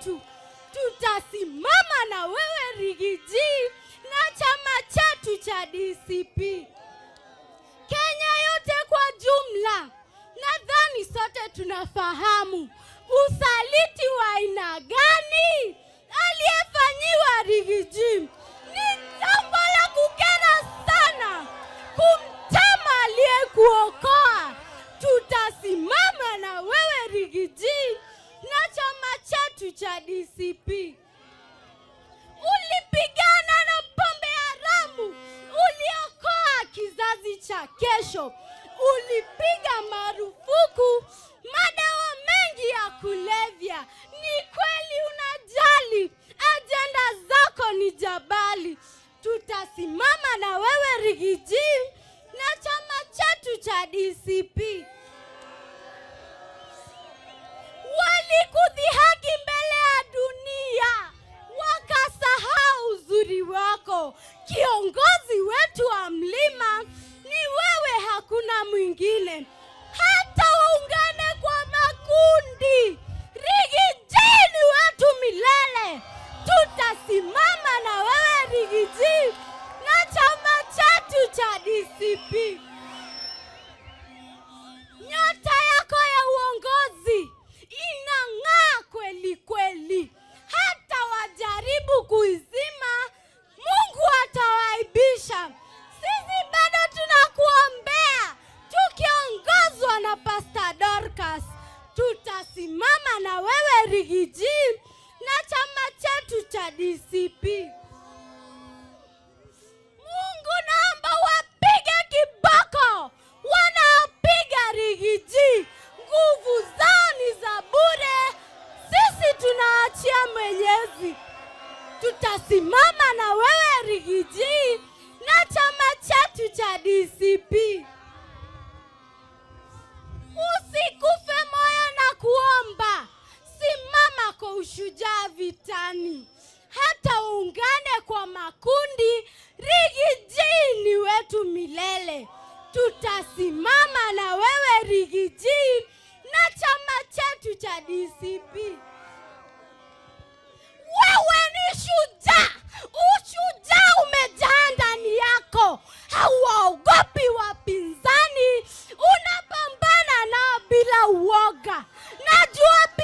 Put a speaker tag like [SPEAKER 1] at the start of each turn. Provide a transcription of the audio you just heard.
[SPEAKER 1] chetu. Tutasimama na wewe Rigiji na chama chetu cha DCP. Kenya yote kwa jumla, nadhani sote tunafahamu usaliti wa aina gani aliyefanyiwa Rigiji. Ni jambo la kukera sana kumtema aliyekuokoa. Tutasimama na wewe Rigiji na chama chetu cha DCP. Ulipigana na pombe haramu, uliokoa kizazi cha kesho. Ulipiga marufuku madawa mengi ya kulevya. Ni kweli unajali, ajenda zako ni jabali. Tutasimama na wewe Rigiji na chama chetu cha DCP. Walikudhihaki mbele ya dunia, wakasahau uzuri wako. Kiongozi wetu wa mlima ni wewe, hakuna mwingine. Hata waungane kwa makundi, Rigiji ni wetu milele. Tutasimama na wewe Rigiji na chama chetu cha DCP. Nyota yako ya uongozi inang'aa kweli kweli. Hata wajaribu kuizima, Mungu atawaibisha. Sisi bado tunakuombea, tukiongozwa na Pastor Dorcas. Tutasimama na wewe Rigiji na chama chetu cha DCP. Mungu, naomba wapige kiboko wanaopiga Rigiji. Nguvu zao ni za bure, sisi tunaachia Mwenyezi. Tutasimama na wewe Rigiji na chama chetu cha DCP. Usikufe moyo na kuomba, simama kwa ushujaa vitani. Hata ungane kwa makundi, Rigiji ni wetu milele. Tutasimama na wewe Rigiji na chama chetu cha DCP.